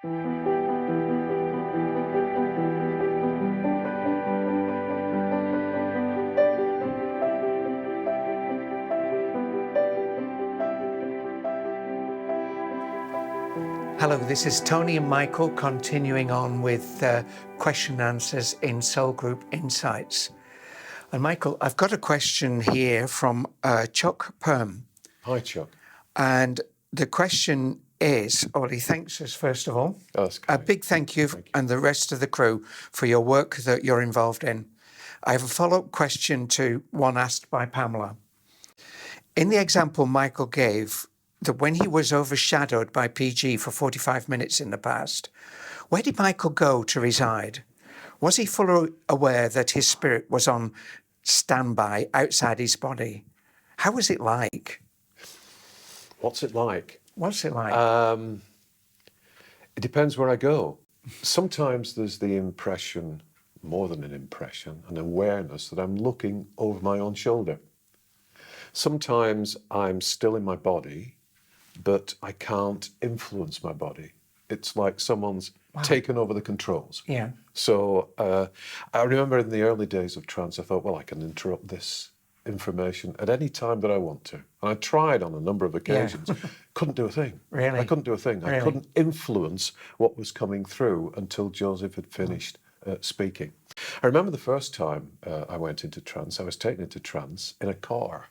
Hello, this is Tony and Michael continuing on with question and answers in Soul Group Insights. And Michael, I've got a question here from Chuck Perm. Hi, Chuck. And the question is, he thanks us first of all. Oh, that's A great. big thank you, and the rest of the crew for your work that you're involved in. I have a follow-up question to one asked by Pamela. In the example Michael gave, that when he was overshadowed by PG for 45 minutes in the past, where did Michael go to reside? Was he fully aware that his spirit was on standby outside his body? How was it like? What's it like? What's it like? It depends where I go. Sometimes there's the impression, more than an impression, an awareness that I'm looking over my own shoulder. Sometimes I'm still in my body, but I can't influence my body. It's like someone's taken over the controls. Yeah. So I remember in the early days of trance, I thought, well, I can interrupt this information at any time that I want to. And I tried on a number of occasions. Couldn't do a thing. Really? I couldn't do a thing. Really? I couldn't influence what was coming through until Joseph had finished speaking. I remember the first time I went into trance, I was taken into trance in a car.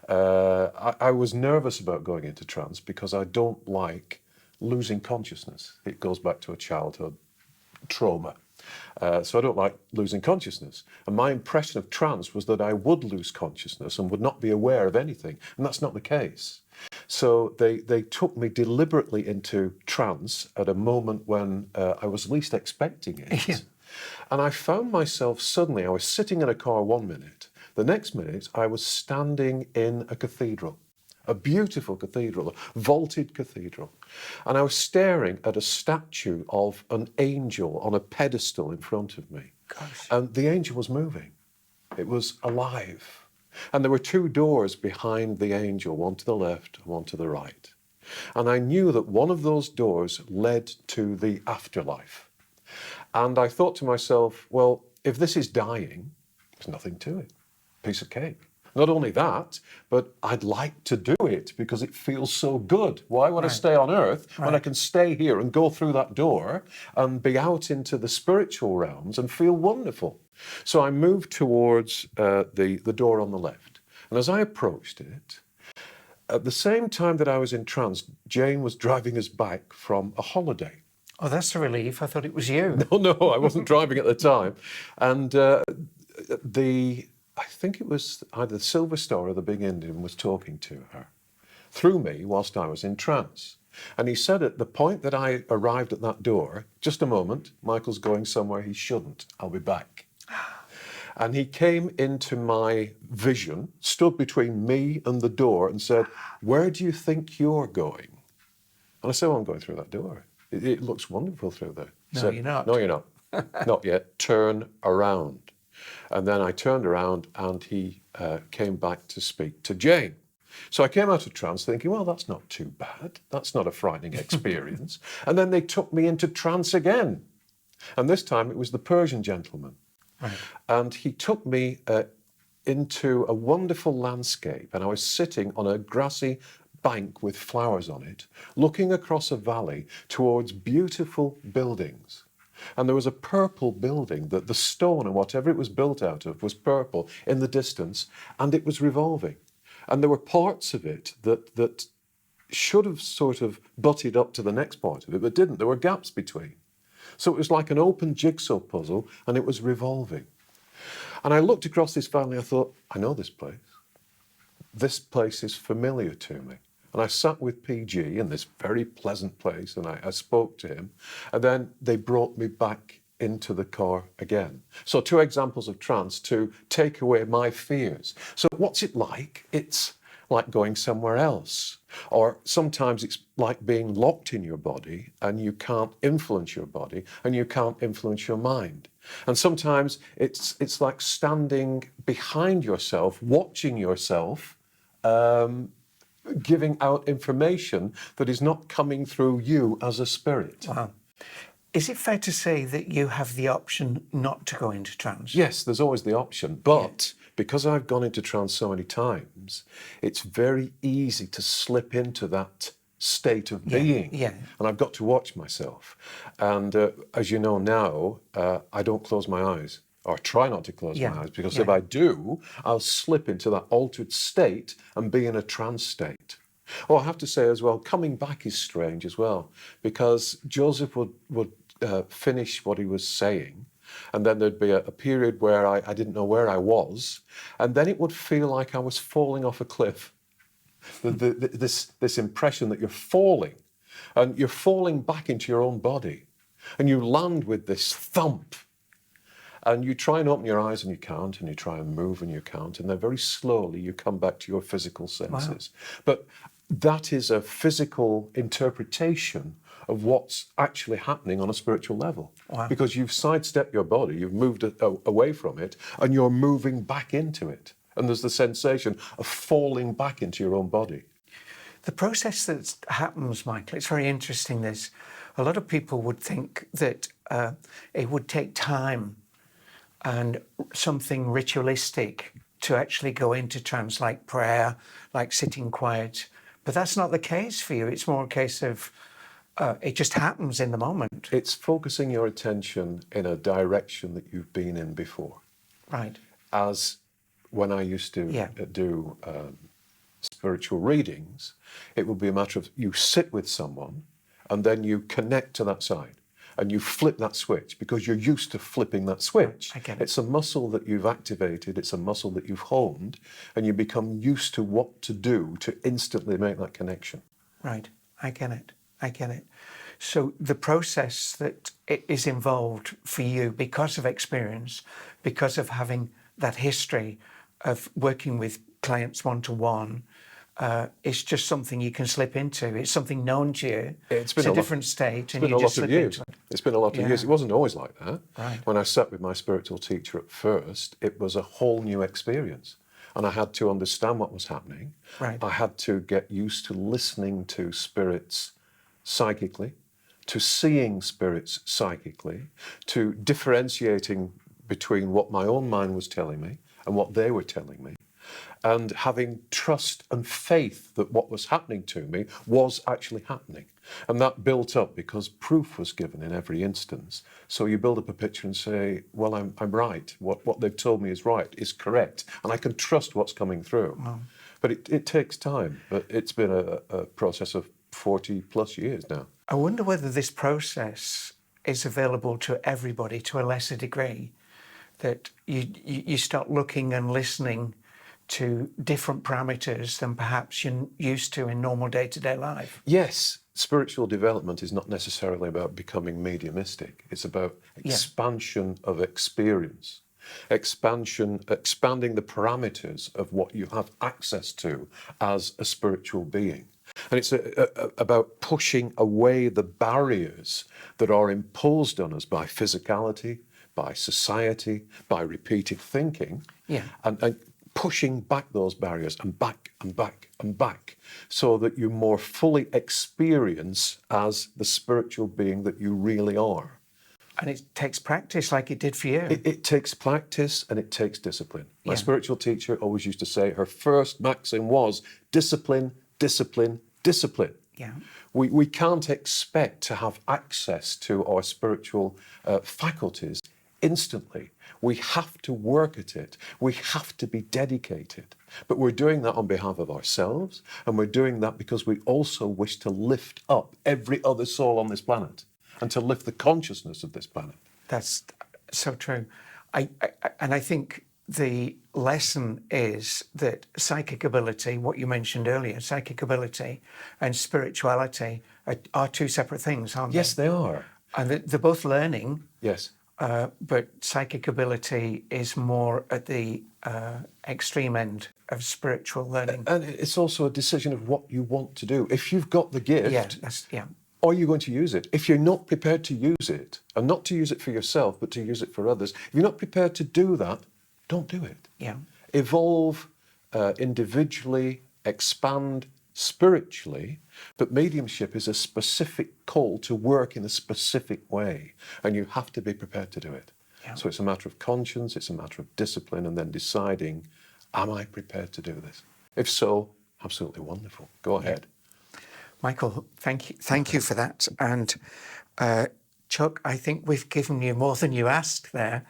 I was nervous about going into trance because I don't like losing consciousness. It goes back to a childhood trauma. So I don't like losing consciousness. And my impression of trance was that I would lose consciousness and would not be aware of anything. And that's not the case. So they took me deliberately into trance at a moment when I was least expecting it. Yeah. And I found myself suddenly, I was sitting in a car 1 minute. The next minute, I was standing in a cathedral, a beautiful cathedral, a vaulted cathedral. And I was staring at a statue of an angel on a pedestal in front of me. Gosh. And the angel was moving. It was alive. And there were two doors behind the angel, one to the left and one to the right. And I knew that one of those doors led to the afterlife. And I thought to myself, well, if this is dying, there's nothing to it. Piece of cake. Not only that, but I'd like to do it because it feels so good. Why would I stay on earth when I can stay here and go through that door and be out into the spiritual realms and feel wonderful? So I moved towards the door on the left. And as I approached it, at the same time that I was in trance, Jane was driving us back from a holiday. Oh, that's a relief. I thought it was you. No, I wasn't driving at the time. And I think it was either the Silver Star or the Big Indian was talking to her through me whilst I was in trance. And he said at the point that I arrived at that door, just a moment, Michael's going somewhere he shouldn't. I'll be back. And he came into my vision, stood between me and the door and said, where do you think you're going? And I said, well, I'm going through that door. It looks wonderful through there. No, said, you're not. No, you're not. Not yet. Turn around. And then I turned around and he came back to speak to Jane. So I came out of trance thinking, well, that's not too bad. That's not a frightening experience. And then they took me into trance again. And this time it was the Persian gentleman. Right. And he took me into a wonderful landscape. And I was sitting on a grassy bank with flowers on it, looking across a valley towards beautiful buildings. And there was a purple building that the stone and whatever it was built out of was purple in the distance, and it was revolving. And there were parts of it that should have sort of butted up to the next part of it, but didn't. There were gaps between. So it was like an open jigsaw puzzle, and it was revolving. And I looked across this valley, I thought, I know this place. This place is familiar to me. And I sat with PG in this very pleasant place and I spoke to him. And then they brought me back into the car again. So 2 examples of trance to take away my fears. So what's it like? It's like going somewhere else. Or sometimes it's like being locked in your body and you can't influence your body and you can't influence your mind. And sometimes it's like standing behind yourself, watching yourself giving out information that is not coming through you as a spirit. Wow. Is it fair to say that you have the option not to go into trance? Yes, there's always the option, but because I've gone into trance so many times, it's very easy to slip into that state of being. Yeah. And I've got to watch myself. And as you know now, I don't close my eyes, or try not to close my eyes, because if I do, I'll slip into that altered state and be in a trance state. Oh, I have to say as well, coming back is strange as well, because Joseph would finish what he was saying, and then there'd be a period where I didn't know where I was, and then it would feel like I was falling off a cliff. This impression that you're falling, and you're falling back into your own body, and you land with this thump, and you try and open your eyes and you can't, and you try and move and you can't, and then very slowly you come back to your physical senses. Wow. But that is a physical interpretation of what's actually happening on a spiritual level. Wow. Because you've sidestepped your body, you've moved away from it, and you're moving back into it. And there's the sensation of falling back into your own body. The process that happens, Michael, it's very interesting. A lot of people would think that it would take time and something ritualistic to actually go into trance, like prayer, like sitting quiet. But that's not the case for you. It's more a case of it just happens in the moment. It's focusing your attention in a direction that you've been in before. Right. As when I used to do spiritual readings, it would be a matter of you sit with someone and then you connect to that side and you flip that switch because you're used to flipping that switch. I get it. It's a muscle that you've activated, it's a muscle that you've honed, and you become used to what to do to instantly make that connection. Right. I get it. So the process that is involved for you because of experience, because of having that history of working with clients one-to-one, it's just something you can slip into. It's something known to you. It's a different state, and you just slip into it. It's been a lot of years. It wasn't always like that. Right. When I sat with my spiritual teacher at first, it was a whole new experience. And I had to understand what was happening. Right. I had to get used to listening to spirits psychically, to seeing spirits psychically, to differentiating between what my own mind was telling me and what they were telling me, and having trust and faith that what was happening to me was actually happening. And that built up because proof was given in every instance. So you build up a picture and say, well, I'm right. What they've told me is right, is correct. And I can trust what's coming through. Wow. But it takes time. But it's been a process of 40 plus years now. I wonder whether this process is available to everybody to a lesser degree, that you start looking and listening to different parameters than perhaps you're used to in normal day-to-day life. Yes, spiritual development is not necessarily about becoming mediumistic. It's about expansion of experience, expanding the parameters of what you have access to as a spiritual being. And it's about pushing away the barriers that are imposed on us by physicality, by society, by repeated thinking, and pushing back those barriers and back and back and back so that you more fully experience as the spiritual being that you really are. And it takes practice like it did for you. It takes practice and it takes discipline. My spiritual teacher always used to say her first maxim was discipline, discipline, discipline. Yeah. We can't expect to have access to our spiritual faculties instantly. We have to work at it. We have to be dedicated. But we're doing that on behalf of ourselves, and we're doing that because we also wish to lift up every other soul on this planet and to lift the consciousness of this planet. That's so true. I think the lesson is that psychic ability, what you mentioned earlier, psychic ability and spirituality are two separate things, aren't they? Yes, they are. And they're both learning. Yes. But psychic ability is more at the extreme end of spiritual learning. And it's also a decision of what you want to do. If you've got the gift, are you going to use it? If you're not prepared to use it, and not to use it for yourself, but to use it for others, if you're not prepared to do that, don't do it. Yeah. Evolve individually, expand spiritually, but mediumship is a specific call to work in a specific way, and you have to be prepared to do it. Yeah. So it's a matter of conscience, it's a matter of discipline, and then deciding, am I prepared to do this? If so, absolutely wonderful. Go ahead. Michael, thank you for that. And Chuck, I think we've given you more than you asked there.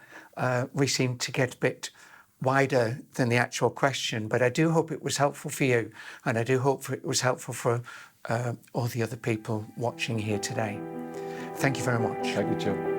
We seem to get a bit wider than the actual question, but I do hope it was helpful for you, and I do hope it was helpful for all the other people watching here today. Thank you very much. Thank you, Joe.